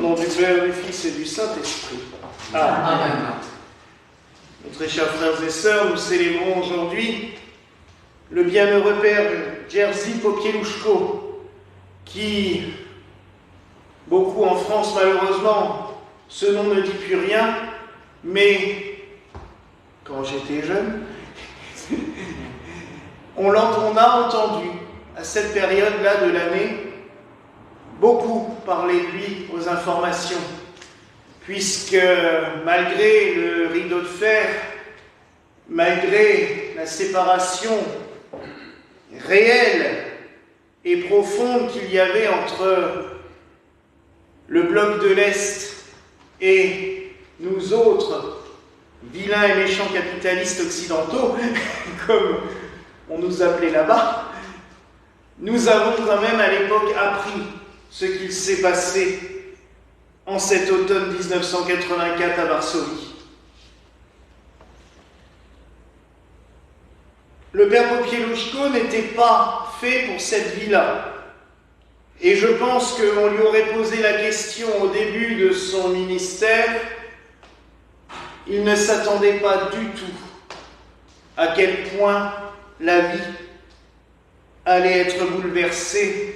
nom du Père, du Fils et du Saint-Esprit. Amen. Mes très chers frères et sœurs, nous célébrons aujourd'hui le bienheureux Père Jerzy Popieluszko, qui, beaucoup en France malheureusement, ce nom ne dit plus rien, mais quand j'étais jeune, on a entendu à cette période-là de l'année beaucoup parler de lui aux informations, puisque malgré le rideau de fer, malgré la séparation réelle et profonde qu'il y avait entre le bloc de l'Est et nous autres, vilains et méchants capitalistes occidentaux, comme on nous appelait là-bas, nous avons quand même à l'époque appris ce qu'il s'est passé en cet automne 1984 à Varsovie. Le père Popieluszko n'était pas fait pour cette vie-là. Et je pense qu'on lui aurait posé la question au début de son ministère, il ne s'attendait pas du tout à quel point la vie allait être bouleversée.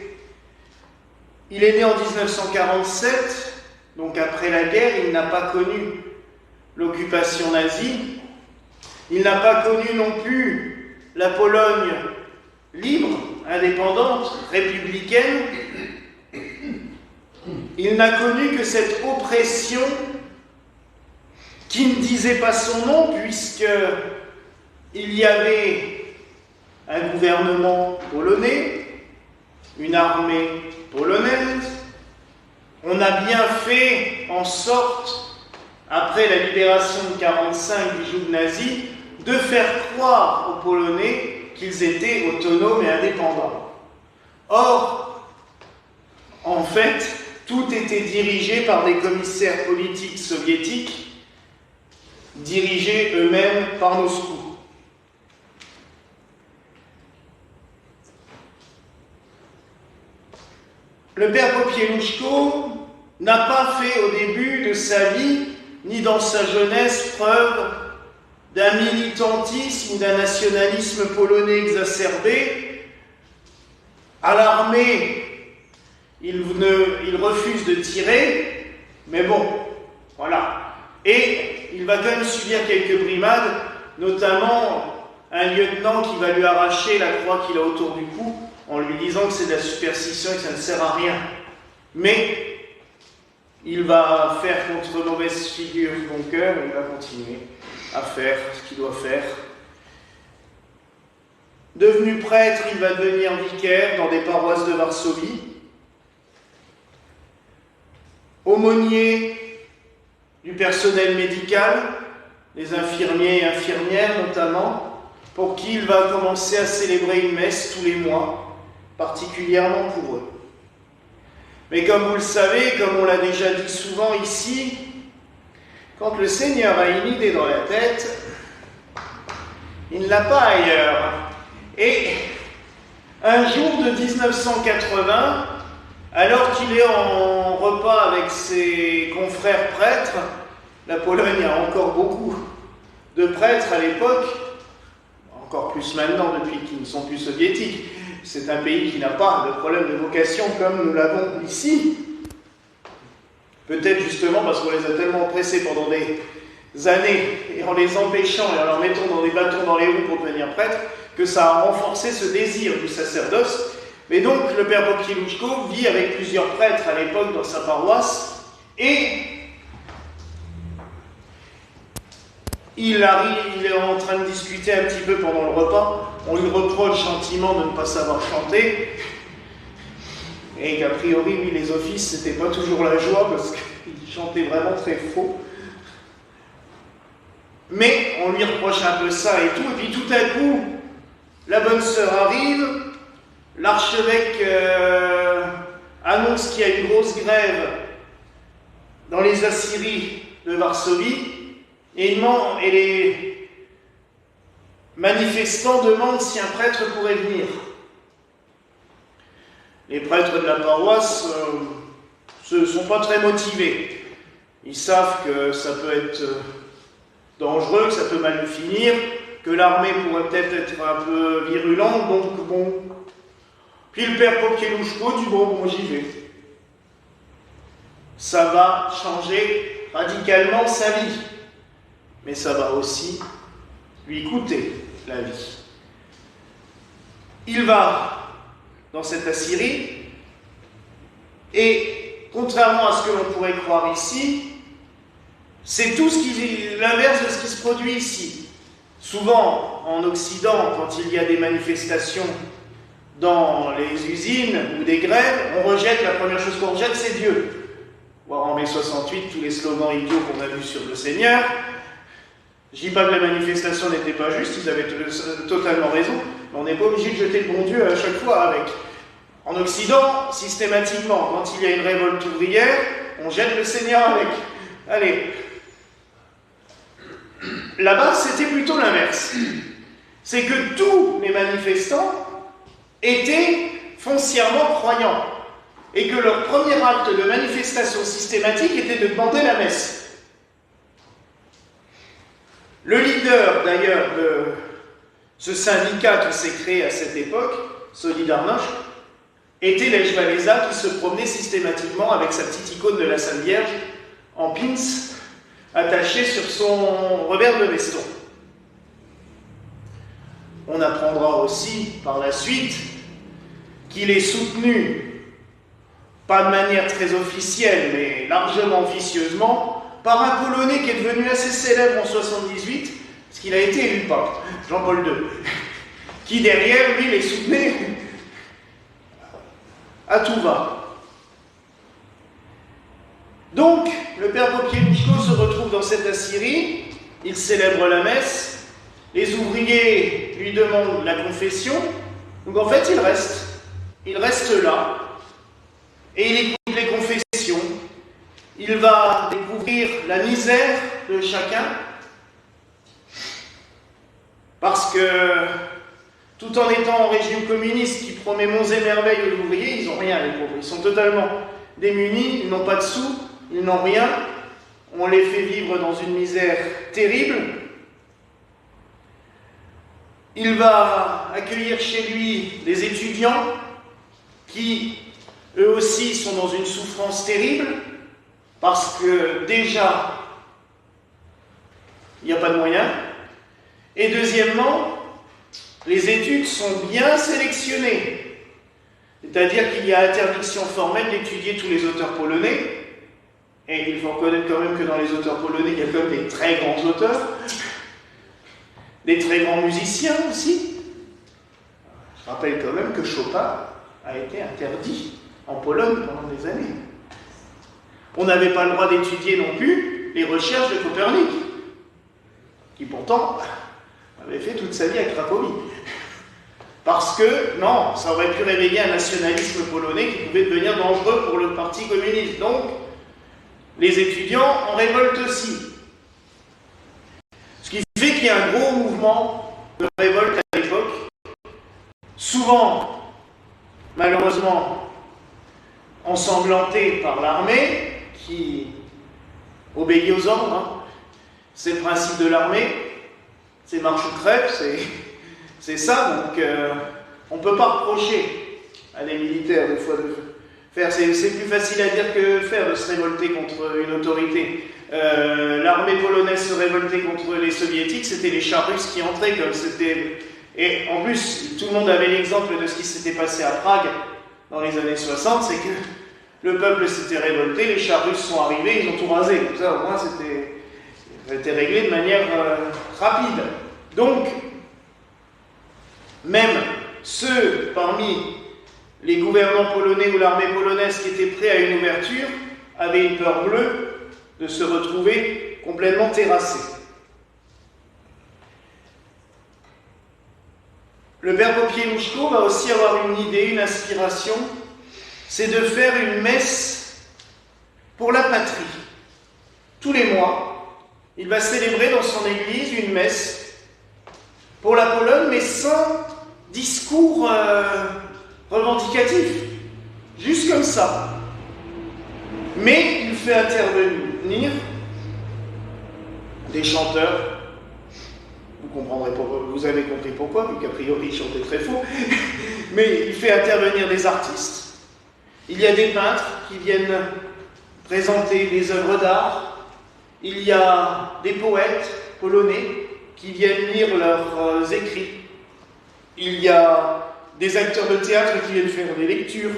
Il est né en 1947, donc après la guerre, il n'a pas connu l'occupation nazie, il n'a pas connu non plus la Pologne libre, indépendante, républicaine. Il n'a connu que cette oppression qui ne disait pas son nom, puisqu'il y avait un gouvernement polonais, une armée polonaise. On a bien fait en sorte, après la libération de 1945 du joug nazi, de faire croire aux Polonais qu'ils étaient autonomes et indépendants. Or, en fait, tout était dirigé par des commissaires politiques soviétiques, dirigés eux-mêmes par Moscou. Le père Popieluszko n'a pas fait au début de sa vie, ni dans sa jeunesse, preuve d'un militantisme ou d'un nationalisme polonais exacerbé. À l'armée, il refuse de tirer, mais bon, voilà. Et il va quand même subir quelques brimades, notamment un lieutenant qui va lui arracher la croix qu'il a autour du cou, en lui disant que c'est de la superstition et que ça ne sert à rien. Mais il va faire contre mauvaise figure bon cœur, et il va continuer à faire ce qu'il doit faire. Devenu prêtre, il va devenir vicaire dans des paroisses de Varsovie, aumônier du personnel médical, les infirmiers et infirmières notamment, pour qui il va commencer à célébrer une messe tous les mois, particulièrement pour eux. Mais comme vous le savez, comme on l'a déjà dit souvent ici, quand le Seigneur a une idée dans la tête, il ne l'a pas ailleurs. Et un jour de 1980, alors qu'il est en repas avec ses confrères prêtres, la Pologne a encore beaucoup de prêtres à l'époque, encore plus maintenant depuis qu'ils ne sont plus soviétiques. C'est un pays qui n'a pas de problème de vocation comme nous l'avons ici. Peut-être justement parce qu'on les a tellement oppressés pendant des années, et en les empêchant et en leur mettant dans des bâtons dans les roues pour devenir prêtre, que ça a renforcé ce désir du sacerdoce. Mais donc le père Popieluszko vit avec plusieurs prêtres à l'époque dans sa paroisse, et il est en train de discuter un petit peu pendant le repas. On lui reproche gentiment de ne pas savoir chanter, et qu'a priori, lui, les offices, c'était pas toujours la joie, parce qu'il chantait vraiment très faux. Mais on lui reproche un peu ça et tout, et puis tout à coup, la bonne sœur arrive, l'archevêque annonce qu'il y a une grosse grève dans les Asyries de Varsovie, et les manifestants demandent si un prêtre pourrait venir. Les prêtres de la paroisse ne sont pas très motivés. Ils savent que ça peut être dangereux, que ça peut mal finir, que l'armée pourrait peut-être être un peu virulente, donc bon. Puis le père Popielouchko dit bon, j'y vais. Ça va changer radicalement sa vie, mais ça va aussi lui coûter la vie. Il va dans cette Assyrie, et contrairement à ce que l'on pourrait croire ici, c'est tout l'inverse de ce qui se produit ici. Souvent, en Occident, quand il y a des manifestations dans les usines ou des grèves, on rejette, la première chose qu'on rejette, c'est Dieu. Voir en mai 68 tous les slogans idiots qu'on a vus sur le Seigneur. Je ne dis pas que la manifestation n'était pas juste, ils avaient totalement raison, mais on n'est pas obligé de jeter le bon Dieu à chaque fois avec. En Occident, systématiquement, quand il y a une révolte ouvrière, on jette le Seigneur avec. Allez. Là-bas, c'était plutôt l'inverse. C'est que tous les manifestants étaient foncièrement croyants et que leur premier acte de manifestation systématique était de demander la messe. Le leader, d'ailleurs, de ce syndicat qui s'est créé à cette époque, Solidarność, était Lech Walesa qui se promenait systématiquement avec sa petite icône de la Sainte Vierge en pins attachée sur son revers de veston. On apprendra aussi par la suite qu'il est soutenu, pas de manière très officielle, mais largement officieusement, par un Polonais qui est devenu assez célèbre en 78, parce qu'il a été élu pape, Jean-Paul II, qui derrière, lui, les soutenait à tout va. Donc, le père Popielouchko se retrouve dans cette Assyrie, il célèbre la messe, les ouvriers lui demandent la confession, donc en fait il reste là, et il écoute les confessions, il va découvrir la misère de chacun, parce que tout en étant en régime communiste qui promet monts et merveilles aux ouvriers, ils n'ont rien, les pauvres. Ils sont totalement démunis, ils n'ont pas de sous, ils n'ont rien. On les fait vivre dans une misère terrible. Il va accueillir chez lui des étudiants qui, eux aussi, sont dans une souffrance terrible, parce que déjà, il n'y a pas de moyens. Et deuxièmement, les études sont bien sélectionnées. C'est-à-dire qu'il y a interdiction formelle d'étudier tous les auteurs polonais. Et il faut reconnaître quand même que dans les auteurs polonais, il y a quand même des très grands auteurs, des très grands musiciens aussi. Je rappelle quand même que Chopin a été interdit en Pologne pendant des années. On n'avait pas le droit d'étudier non plus les recherches de Copernic, qui pourtant avait fait toute sa vie à Cracovie. Parce que, non, ça aurait pu réveiller un nationalisme polonais qui pouvait devenir dangereux pour le parti communiste. Donc, les étudiants en révoltent aussi. Ce qui fait qu'il y a un gros mouvement de révolte à l'époque, souvent, malheureusement, ensanglanté par l'armée, qui obéit aux ordres. Hein. C'est le principe de l'armée. C'est marche ou crève, c'est ça, donc on ne peut pas reprocher à des militaires des fois de faire, c'est plus facile à dire que faire, de se révolter contre une autorité. L'armée polonaise se révoltait contre les soviétiques, c'était les chars russes qui entraient, comme c'était... Et en plus, tout le monde avait l'exemple de ce qui s'était passé à Prague dans les années 60, c'est que le peuple s'était révolté, les chars russes sont arrivés, ils ont tout rasé, comme ça au moins c'était réglé de manière rapide. Donc, même ceux parmi les gouvernants polonais ou l'armée polonaise qui étaient prêts à une ouverture avaient une peur bleue de se retrouver complètement terrassés. Le père Popielouchko va aussi avoir une idée, une inspiration, c'est de faire une messe pour la patrie. Tous les mois, il va célébrer dans son église une messe pour la Pologne, mais sans discours revendicatif. Juste comme ça. Mais il fait intervenir des chanteurs. Vous comprendrez pourquoi, vous avez compris pourquoi, vu qu'a priori il chantait très faux. Mais il fait intervenir des artistes. Il y a des peintres qui viennent présenter des œuvres d'art. Il y a des poètes polonais qui viennent lire leurs écrits. Il y a des acteurs de théâtre qui viennent faire des lectures.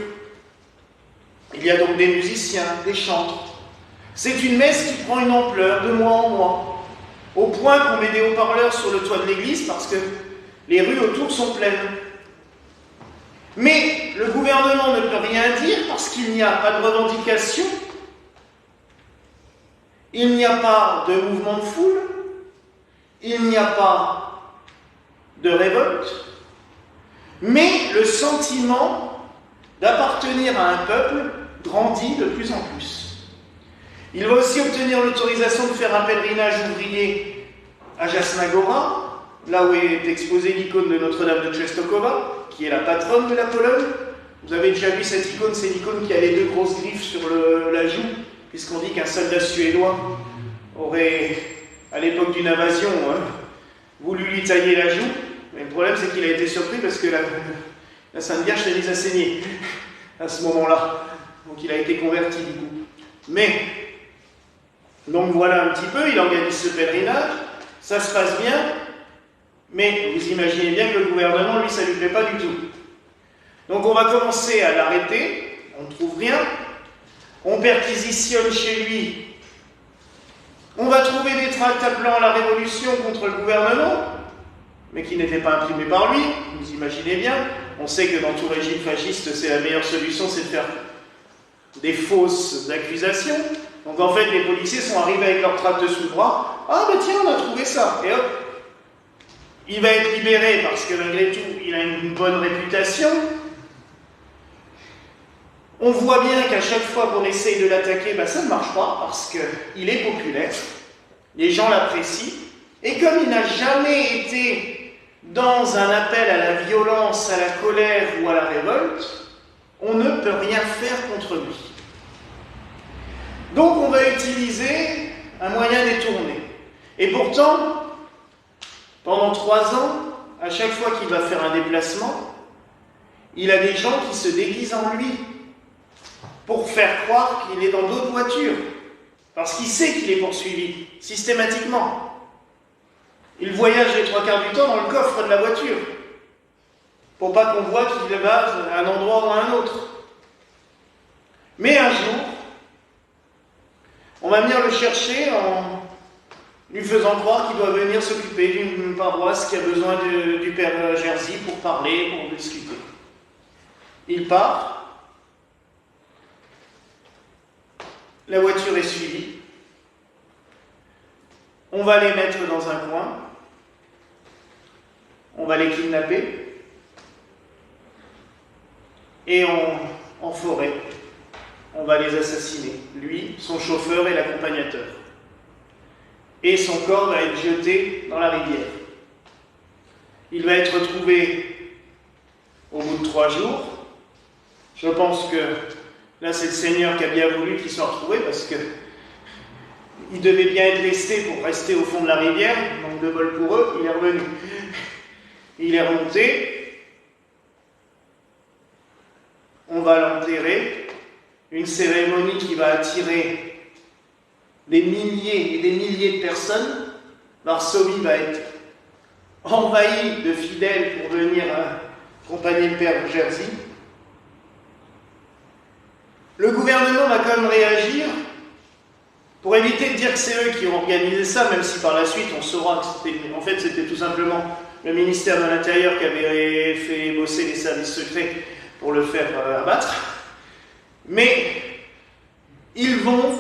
Il y a donc des musiciens, des chanteurs. C'est une messe qui prend une ampleur de mois en mois, au point qu'on met des haut-parleurs sur le toit de l'église parce que les rues autour sont pleines. Mais le gouvernement ne peut rien dire parce qu'il n'y a pas de revendication, il n'y a pas de mouvement de foule, il n'y a pas de révolte, mais le sentiment d'appartenir à un peuple grandit de plus en plus. Il va aussi obtenir l'autorisation de faire un pèlerinage ouvrier à Jasna Góra, là où est exposée l'icône de Notre-Dame de Częstochowa, qui est la patronne de la Pologne. Vous avez déjà vu cette icône, c'est l'icône qui a les deux grosses griffes sur la joue, puisqu'on dit qu'un soldat suédois aurait, à l'époque d'une invasion, voulu lui tailler la joue. Mais le problème, c'est qu'il a été surpris parce que la Sainte Vierge s'est mise à saigner à ce moment-là. Donc il a été converti du coup. Mais, donc voilà un petit peu, il organise ce pèlerinage, ça se passe bien, mais vous imaginez bien que le gouvernement, lui, ça ne lui plaît pas du tout. Donc on va commencer à l'arrêter, on ne trouve rien, on perquisitionne chez lui, on va trouver des tracts appelant à la révolution contre le gouvernement, mais qui n'étaient pas imprimés par lui, vous imaginez bien. On sait que dans tout régime fasciste, c'est la meilleure solution, c'est de faire des fausses accusations. Donc en fait, les policiers sont arrivés avec leur tract sous le bras. Ah ben tiens, on a trouvé ça. Et hop, il va être libéré parce que malgré tout, il a une bonne réputation. On voit bien qu'à chaque fois qu'on essaye de l'attaquer, ben, ça ne marche pas parce qu'il est populaire. Les gens l'apprécient. Et comme il n'a jamais été dans un appel à la violence, à la colère ou à la révolte, on ne peut rien faire contre lui. Donc on va utiliser un moyen détourné. Et pourtant, pendant 3 ans, à chaque fois qu'il va faire un déplacement, il a des gens qui se déguisent en lui pour faire croire qu'il est dans d'autres voitures. Parce qu'il sait qu'il est poursuivi, systématiquement. Il voyage les 3/4 du temps dans le coffre de la voiture, pour pas qu'on voit qu'il va à un endroit ou à un autre. Mais un jour, on va venir le chercher en lui faisant croire qu'il doit venir s'occuper d'une paroisse qui a besoin du père Jerzy pour parler, pour discuter. Il part. La voiture est suivie. On va les mettre dans un coin. On va les kidnapper. Et en forêt, on va les assassiner. Lui, son chauffeur et l'accompagnateur. Et son corps va être jeté dans la rivière. Il va être retrouvé au bout de 3 jours. Je pense que là, c'est le Seigneur qui a bien voulu qu'il soit retrouvé parce que il devait bien être lesté pour rester au fond de la rivière. Donc de bol pour eux, il est revenu. Il est remonté. On va l'enterrer. Une cérémonie qui va attirer des milliers et des milliers de personnes. Varsovie va être envahie de fidèles pour venir accompagner le père Jerzy. Le gouvernement va quand même réagir pour éviter de dire que c'est eux qui ont organisé ça, même si par la suite on saura que c'était tout simplement le ministère de l'Intérieur qui avait fait bosser les services secrets pour le faire abattre. Mais ils vont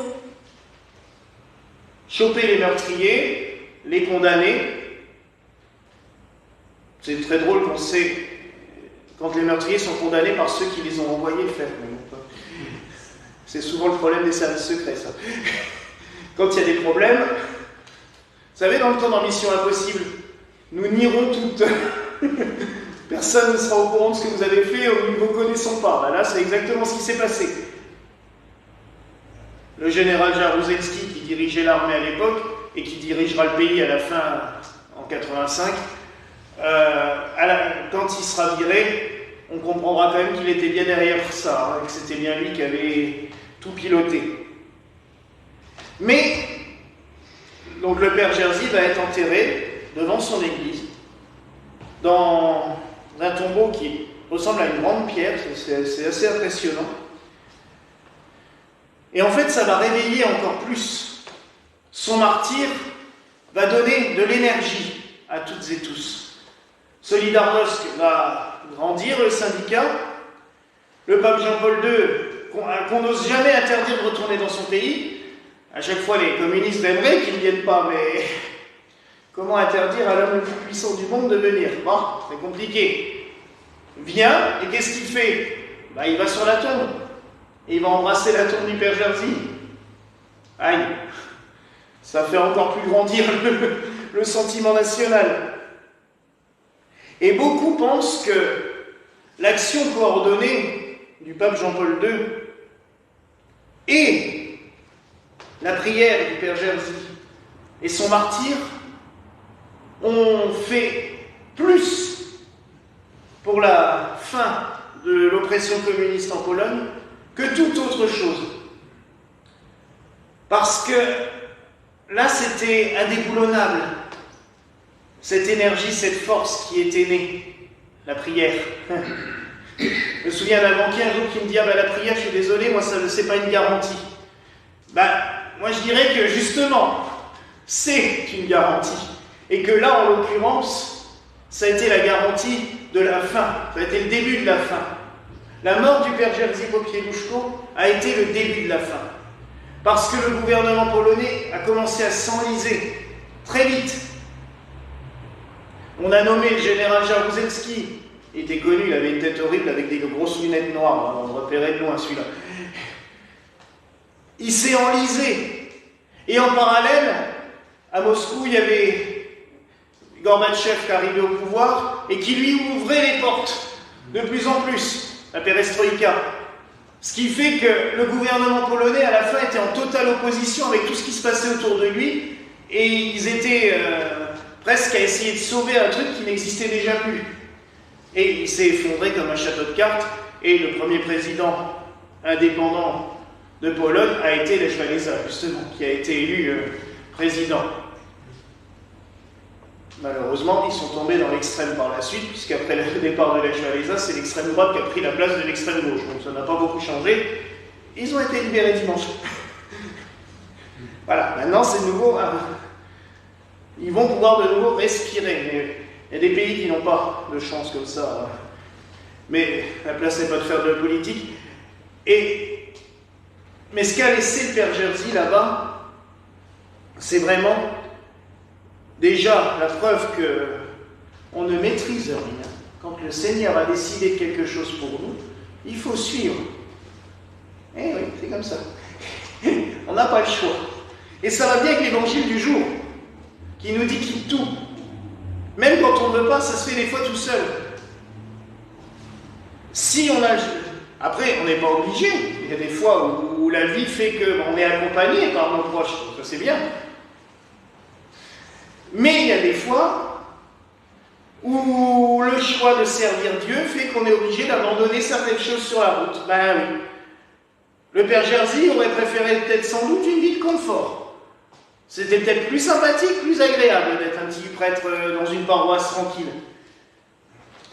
choper les meurtriers, les condamner. C'est très drôle qu'on sait quand les meurtriers sont condamnés par ceux qui les ont envoyés faire. C'est souvent le problème des services secrets, ça. Quand il y a des problèmes, vous savez, dans le temps dans Mission Impossible, nous nierons toutes. Personne ne sera au courant de ce que vous avez fait ou nous ne vous connaissons pas. Ben là, c'est exactement ce qui s'est passé. le général Jaruzelski qui dirigeait l'armée à l'époque et qui dirigera le pays à la fin en 85, quand il sera viré, on comprendra quand même qu'il était bien derrière ça, et que c'était bien lui qui avait tout piloté. Mais, donc le père Jerzy va être enterré devant son église, dans un tombeau qui ressemble à une grande pierre, c'est assez impressionnant. Et en fait, ça va réveiller encore plus. Son martyre va donner de l'énergie à toutes et tous. Solidarnosc va grandir, le syndicat. Le pape Jean-Paul II, qu'on n'ose jamais interdire de retourner dans son pays. À chaque fois, les communistes aimeraient qu'ils ne viennent pas, mais comment interdire à l'homme le plus puissant du monde de venir? Bon, c'est compliqué. Vient, et qu'est-ce qu'il fait? Il va sur la tombe. Et il va embrasser la tombe du père Jerzy. Aïe, ça fait encore plus grandir le sentiment national. Et beaucoup pensent que l'action coordonnée du pape Jean-Paul II et la prière du père Jerzy et son martyre ont fait plus pour la fin de l'oppression communiste en Pologne que toute autre chose. Parce que là, c'était indéboulonnable, cette énergie, cette force qui était née, la prière. Je me souviens d'un banquier un jour qui me dit « Ah ben la prière, je suis désolé, moi ça c'est pas une garantie. » Moi je dirais que justement, c'est une garantie. Et que là, en l'occurrence, ça a été la garantie de la fin, ça a été le début de la fin. La mort du père Jerzy Popieluszko a été le début de la fin. Parce que le gouvernement polonais a commencé à s'enliser très vite. On a nommé le général Jaruzelski. Il était connu, il avait une tête horrible avec des grosses lunettes noires. On le repérait de loin, celui-là. Il s'est enlisé. Et en parallèle, à Moscou, il y avait Gorbatchev qui arrivait au pouvoir et qui lui ouvrait les portes de plus en plus. La perestroïka. Ce qui fait que le gouvernement polonais, à la fin, était en totale opposition avec tout ce qui se passait autour de lui, et ils étaient presque à essayer de sauver un truc qui n'existait déjà plus. Et il s'est effondré comme un château de cartes, et le premier président indépendant de Pologne a été Lech Walesa, justement, qui a été élu président. Malheureusement, ils sont tombés dans l'extrême par la suite, puisqu'après le départ de Lech Walesa, c'est l'extrême droite qui a pris la place de l'extrême gauche. Donc ça n'a pas beaucoup changé. Ils ont été libérés dimanche. Voilà, maintenant c'est nouveau. Ils vont pouvoir de nouveau respirer. Mais il y a des pays qui n'ont pas de chance comme ça. Mais la place n'est pas de faire de la politique. Mais ce qu'a laissé le père Jerzy là-bas, c'est vraiment déjà la preuve qu'on ne maîtrise rien. Quand le Seigneur a décidé de quelque chose pour nous, il faut suivre. Eh oui, c'est comme ça. On n'a pas le choix. Et ça va bien avec l'évangile du jour, qui nous dit quitte tout. Même quand on ne veut pas, ça se fait des fois tout seul. Si on a... Après, on n'est pas obligé. Il y a des fois où la vie fait qu'on est accompagné par nos proches. Ça, c'est bien. Mais il y a des fois où le choix de servir Dieu fait qu'on est obligé d'abandonner certaines choses sur la route. Ben oui. Le père Jerzy aurait préféré peut-être sans doute une vie de confort. C'était peut-être plus sympathique, plus agréable d'être un petit prêtre dans une paroisse tranquille.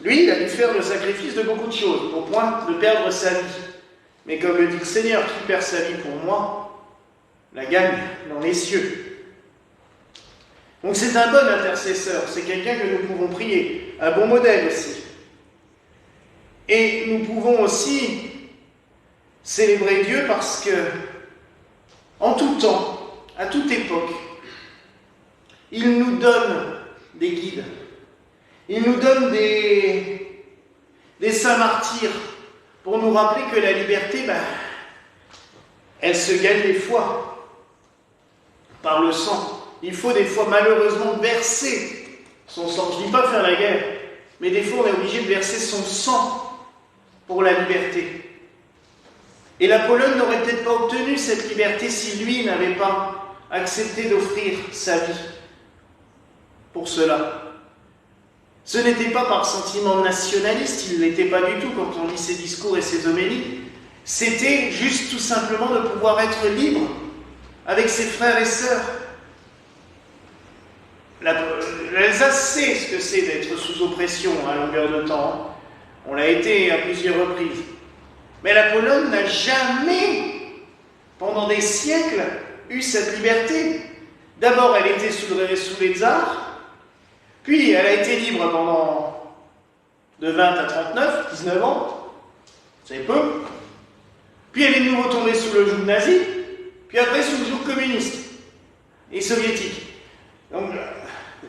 Lui, il a dû faire le sacrifice de beaucoup de choses, au point de perdre sa vie. Mais comme le dit le Seigneur, qui perd sa vie pour moi, la gagne dans les cieux. Donc c'est un bon intercesseur, c'est quelqu'un que nous pouvons prier, un bon modèle aussi. Et nous pouvons aussi célébrer Dieu parce que, en tout temps, à toute époque, il nous donne des guides. Il nous donne des saints martyrs pour nous rappeler que la liberté, elle se gagne des fois par le sang. Il faut des fois malheureusement verser son sang. Je ne dis pas faire la guerre, mais des fois on est obligé de verser son sang pour la liberté. Et la Pologne n'aurait peut-être pas obtenu cette liberté si lui n'avait pas accepté d'offrir sa vie pour cela. Ce n'était pas par sentiment nationaliste, il ne l'était pas du tout quand on lit ses discours et ses homélies. C'était juste tout simplement de pouvoir être libre avec ses frères et sœurs. L'Alsace sait ce que c'est d'être sous oppression à longueur de temps. On l'a été à plusieurs reprises. Mais la Pologne n'a jamais, pendant des siècles, eu cette liberté. D'abord, elle était sous les tsars, puis elle a été libre pendant de 20 à 39, 19 ans, c'est peu. Puis elle est de nouveau tombée sous le joug nazi, puis après sous le joug communiste et soviétique. Donc,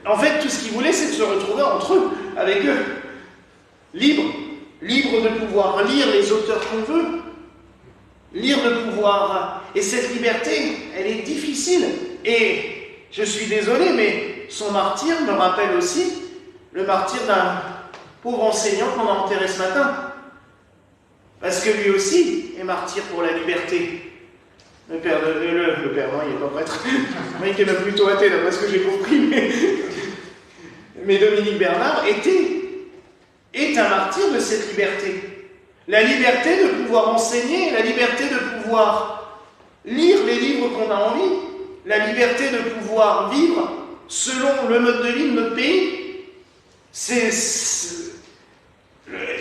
en fait, tout ce qu'ils voulaient, c'est de se retrouver entre eux, avec eux, libres de pouvoir lire les auteurs qu'on veut, lire de pouvoir... Et cette liberté, elle est difficile. Et je suis désolé, mais son martyre me rappelle aussi le martyre d'un pauvre enseignant qu'on a enterré ce matin. Parce que lui aussi est martyr pour la liberté. Le père, non, il n'est pas prêtre. Il était même plutôt athée, d'après ce que j'ai compris. Mais Dominique Bernard est un martyr de cette liberté. La liberté de pouvoir enseigner, la liberté de pouvoir lire les livres qu'on a envie, la liberté de pouvoir vivre selon le mode de vie de notre pays. Je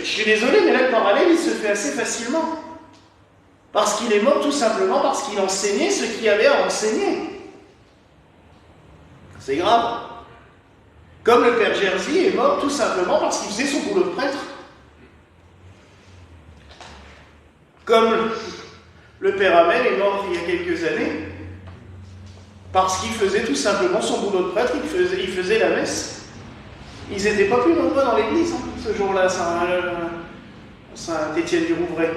suis désolé, mais là le parallèle il se fait assez facilement. Parce qu'il est mort tout simplement parce qu'il enseignait ce qu'il y avait à enseigner. C'est grave. Comme le père Jerzy est mort tout simplement parce qu'il faisait son boulot de prêtre. Comme le père Hamel est mort il y a quelques années parce qu'il faisait tout simplement son boulot de prêtre, il faisait la messe. Ils n'étaient pas plus nombreux dans l'église ce jour-là, Saint-Étienne-du-Rouvray.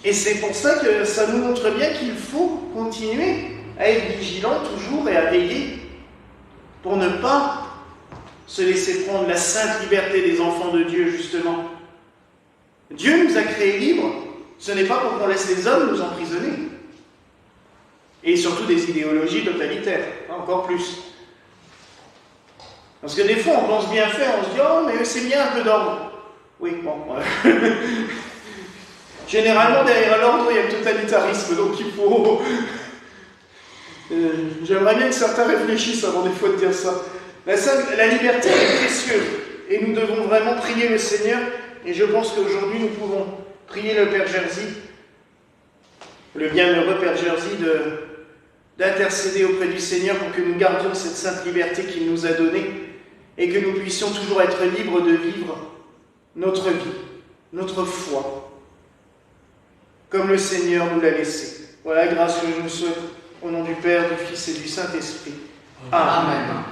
Et c'est pour ça que ça nous montre bien qu'il faut continuer à être vigilant toujours et à veiller pour ne pas se laisser prendre la sainte liberté des enfants de Dieu, justement. Dieu nous a créés libres, ce n'est pas pour qu'on laisse les hommes nous emprisonner. Et surtout des idéologies totalitaires, encore plus. Parce que des fois, on pense bien faire, on se dit « Oh, mais c'est bien un peu d'ordre. » Oui, bon. Généralement, derrière l'ordre, il y a le totalitarisme, donc il faut... J'aimerais bien que certains réfléchissent avant des fois de dire ça. La liberté est précieuse, et nous devons vraiment prier le Seigneur, et je pense qu'aujourd'hui, nous pouvons prier le Père Jerzy, le bienheureux Père Jerzy, d'intercéder auprès du Seigneur pour que nous gardions cette sainte liberté qu'il nous a donnée, et que nous puissions toujours être libres de vivre notre vie, notre foi, comme le Seigneur nous l'a laissé. Voilà la grâce que je vous souhaite, au nom du Père, du Fils et du Saint-Esprit. Amen.